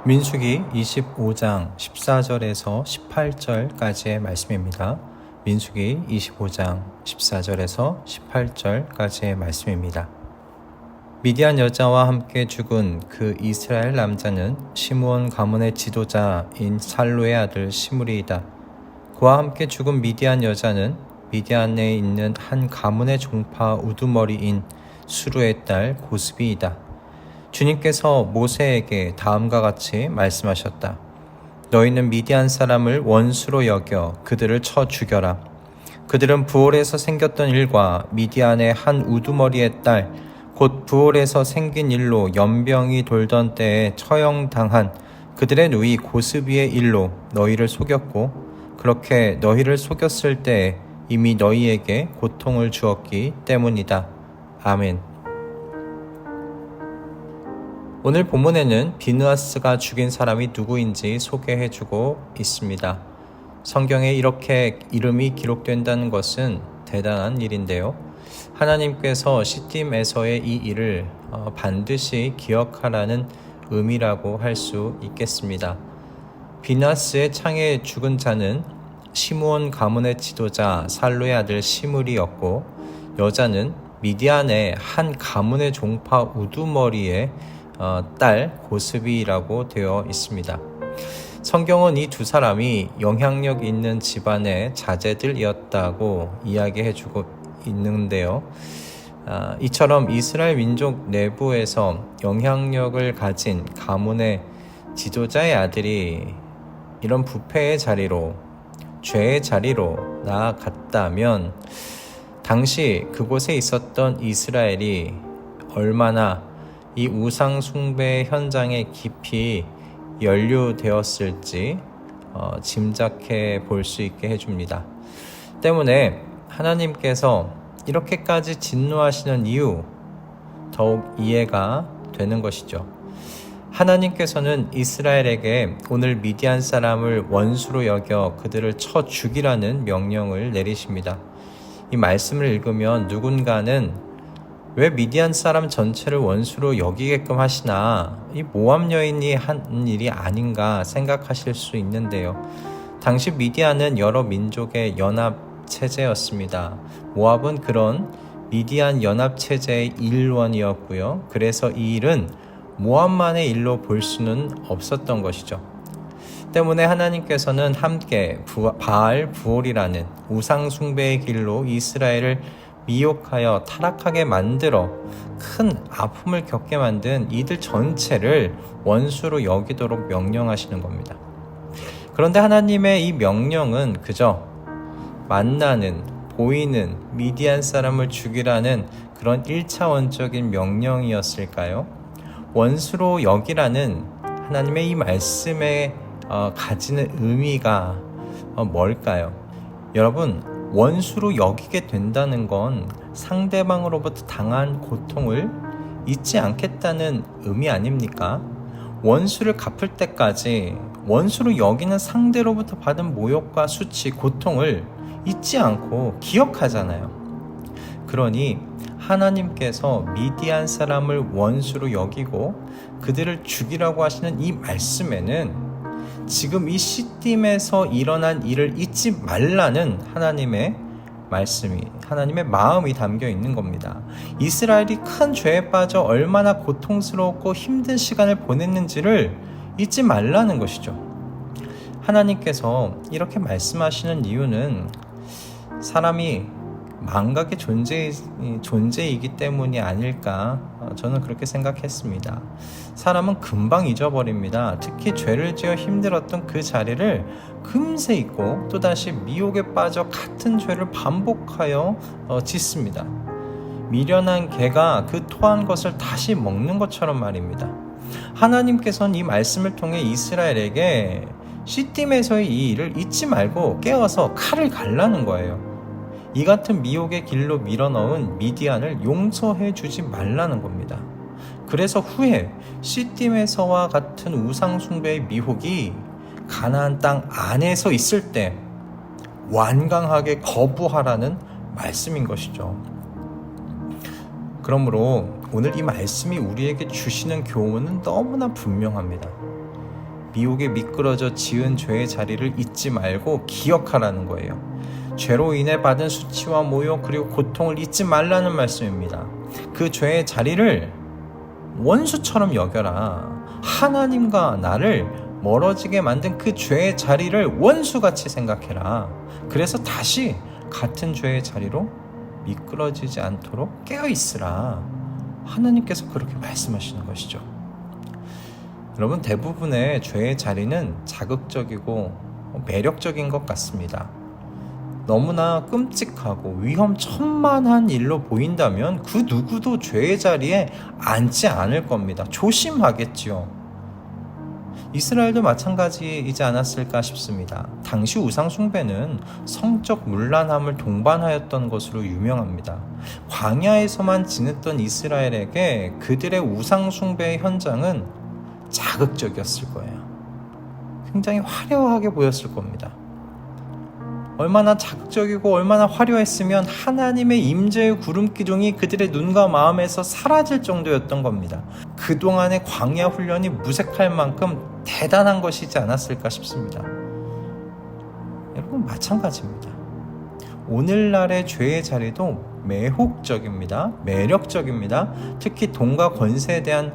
민수기 25장 14절에서 18절까지의 말씀입니다. 민수기 25장 14절에서 18절까지의 말씀입니다. 미디안 여자와 함께 죽은 그 이스라엘 남자는 시므온 가문의 지도자인 살루의 아들 시므리이다. 그와 함께 죽은 미디안 여자는 미디안에 있는 한 가문의 종파 우두머리인 수루의 딸 고스비이다. 주님께서 모세에게 다음과 같이 말씀하셨다. 너희는 미디안 사람을 원수로 여겨 그들을 쳐 죽여라. 그들은 부올에서 생겼던 일과 미디안의 한 우두머리의 딸 곧 부올에서 생긴 일로 연병이 돌던 때에 처형당한 그들의 누이 고스비의 일로 너희를 속였고 그렇게 너희를 속였을 때에 이미 너희에게 고통을 주었기 때문이다. 아멘. 오늘 본문에는 비느하스가 죽인 사람이 누구인지 소개해주고 있습니다. 성경에 이렇게 이름이 기록된다는 것은 대단한 일인데요. 하나님께서 시딤에서의 이 일을 반드시 기억하라는 의미라고 할 수 있겠습니다. 비느하스의 창에 죽은 자는 시므온 가문의 지도자 살루의 아들 시므리였고 여자는 미디안의 한 가문의 종파 우두머리의 딸 고스비라고 되어 있습니다. 성경은 이 두 사람이 영향력 있는 집안의 자제들이었다고 이야기해주고 있는데요. 이처럼 이스라엘 민족 내부에서 영향력을 가진 가문의 지도자의 아들이 이런 부패의 자리로, 죄의 자리로 나아갔다면 당시 그곳에 있었던 이스라엘이 얼마나 이 우상 숭배 현장에 깊이 연루되었을지 짐작해 볼 수 있게 해줍니다. 때문에 하나님께서 이렇게까지 진노하시는 이유 더욱 이해가 되는 것이죠. 하나님께서는 이스라엘에게 오늘 미디안 사람을 원수로 여겨 그들을 쳐 죽이라는 명령을 내리십니다. 이 말씀을 읽으면 누군가는 왜 미디안 사람 전체를 원수로 여기게끔 하시나, 이 모압 여인이 한 일이 아닌가 생각하실 수 있는데요. 당시 미디안은 여러 민족의 연합 체제였습니다. 모압은 그런 미디안 연합 체제의 일원이었고요. 그래서 이 일은 모압만의 일로 볼 수는 없었던 것이죠. 때문에 하나님께서는 함께 바알 부올이라는 우상 숭배의 길로 이스라엘을 미혹하여 타락하게 만들어 큰 아픔을 겪게 만든 이들 전체를 원수로 여기도록 명령하시는 겁니다. 그런데 하나님의 이 명령은 그저 만나는, 보이는 미디안 사람을 죽이라는 그런 1차원적인 명령이었을까요? 원수로 여기라는 하나님의 이 말씀에 가지는 의미가 뭘까요? 여러분, 원수로 여기게 된다는 건 상대방으로부터 당한 고통을 잊지 않겠다는 의미 아닙니까? 원수를 갚을 때까지 원수로 여기는 상대로부터 받은 모욕과 수치, 고통을 잊지 않고 기억하잖아요. 그러니 하나님께서 미디안 사람을 원수로 여기고 그들을 죽이라고 하시는 이 말씀에는 지금 이 시딤에서 일어난 일을 잊지 말라는 하나님의 말씀이, 하나님의 마음이 담겨 있는 겁니다. 이스라엘이 큰 죄에 빠져 얼마나 고통스럽고 힘든 시간을 보냈는지를 잊지 말라는 것이죠. 하나님께서 이렇게 말씀하시는 이유는 사람이 망각의 존재이기 때문이 아닐까, 저는 그렇게 생각했습니다. 사람은 금방 잊어버립니다. 특히 죄를 지어 힘들었던 그 자리를 금세 잊고 또다시 미혹에 빠져 같은 죄를 반복하여 짓습니다. 미련한 개가 그 토한 것을 다시 먹는 것처럼 말입니다. 하나님께서는 이 말씀을 통해 이스라엘에게 시딤에서의 이 일을 잊지 말고 깨어서 칼을 갈라는 거예요. 이 같은 미혹의 길로 밀어넣은 미디안을 용서해 주지 말라는 겁니다. 그래서 후에 시딤에서와 같은 우상숭배의 미혹이 가나안 땅 안에서 있을 때 완강하게 거부하라는 말씀인 것이죠. 그러므로 오늘 이 말씀이 우리에게 주시는 교훈은 너무나 분명합니다. 미혹에 미끄러져 지은 죄의 자리를 잊지 말고 기억하라는 거예요. 죄로 인해 받은 수치와 모욕 그리고 고통을 잊지 말라는 말씀입니다. 그 죄의 자리를 원수처럼 여겨라. 하나님과 나를 멀어지게 만든 그 죄의 자리를 원수같이 생각해라. 그래서 다시 같은 죄의 자리로 미끄러지지 않도록 깨어있으라. 하나님께서 그렇게 말씀하시는 것이죠. 여러분, 대부분의 죄의 자리는 자극적이고 매력적인 것 같습니다. 너무나 끔찍하고 위험천만한 일로 보인다면 그 누구도 죄의 자리에 앉지 않을 겁니다. 조심하겠지요. 이스라엘도 마찬가지이지 않았을까 싶습니다. 당시 우상숭배는 성적 문란함을 동반하였던 것으로 유명합니다. 광야에서만 지냈던 이스라엘에게 그들의 우상숭배의 현장은 자극적이었을 거예요. 굉장히 화려하게 보였을 겁니다. 얼마나 자극적이고 얼마나 화려했으면 하나님의 임재의 구름기둥이 그들의 눈과 마음에서 사라질 정도였던 겁니다. 그동안의 광야 훈련이 무색할 만큼 대단한 것이지 않았을까 싶습니다. 여러분, 마찬가지입니다. 오늘날의 죄의 자리도 매혹적입니다. 매력적입니다. 특히 돈과 권세에 대한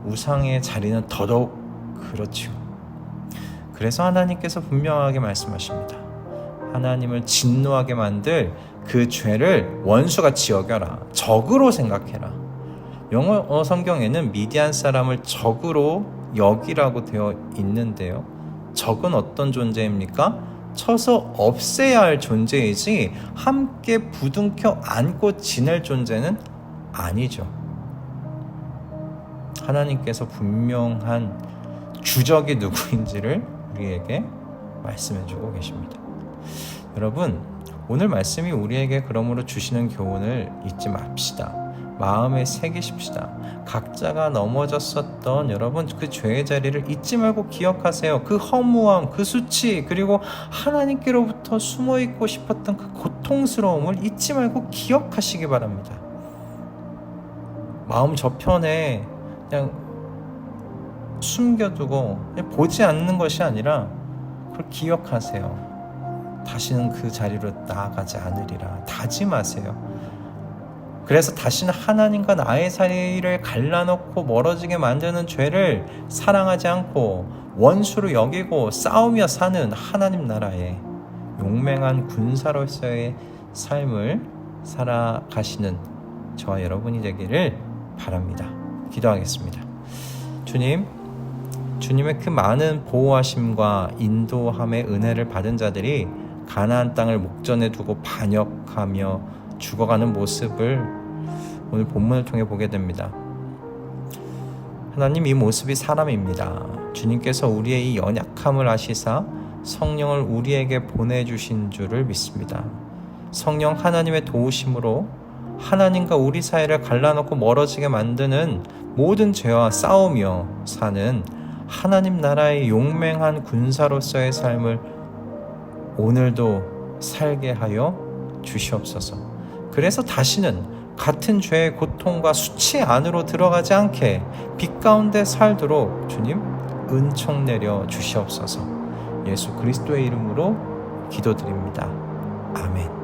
우상의 자리는 더더욱 그렇죠. 그래서 하나님께서 분명하게 말씀하십니다. 하나님을 진노하게 만들 그 죄를 원수같이 여겨라. 적으로 생각해라. 영어 성경에는 미디안 사람을 적으로 여기라고 되어 있는데요. 적은 어떤 존재입니까? 쳐서 없애야 할 존재이지 함께 부둥켜 안고 지낼 존재는 아니죠. 하나님께서 분명한 주적이 누구인지를 우리에게 말씀해주고 계십니다. 여러분, 오늘 말씀이 우리에게 그러므로 주시는 교훈을 잊지 맙시다. 마음에 새기십시다. 각자가 넘어졌었던 여러분 그 죄의 자리를 잊지 말고 기억하세요. 그 허무함, 그 수치, 그리고 하나님께로부터 숨어있고 싶었던 그 고통스러움을 잊지 말고 기억하시기 바랍니다. 마음 저편에 그냥 숨겨두고 그냥 보지 않는 것이 아니라 그걸 기억하세요. 다시는 그 자리로 나아가지 않으리라 다짐하세요. 그래서 다시는 하나님과 나의 사이를 갈라놓고 멀어지게 만드는 죄를 사랑하지 않고 원수로 여기고 싸우며 사는 하나님 나라의 용맹한 군사로서의 삶을 살아가시는 저와 여러분이 되기를 바랍니다. 기도하겠습니다. 주님의 그 많은 보호하심과 인도함의 은혜를 받은 자들이 가나안 땅을 목전에 두고 반역하며 죽어가는 모습을 오늘 본문을 통해 보게 됩니다. 하나님, 이 모습이 사람입니다. 주님께서 우리의 이 연약함을 아시사 성령을 우리에게 보내주신 줄을 믿습니다. 성령 하나님의 도우심으로 하나님과 우리 사이를 갈라놓고 멀어지게 만드는 모든 죄와 싸우며 사는 하나님 나라의 용맹한 군사로서의 삶을 오늘도 살게 하여 주시옵소서. 그래서 다시는 같은 죄의 고통과 수치 안으로 들어가지 않게 빛 가운데 살도록 주님 은총 내려 주시옵소서. 예수 그리스도의 이름으로 기도드립니다. 아멘.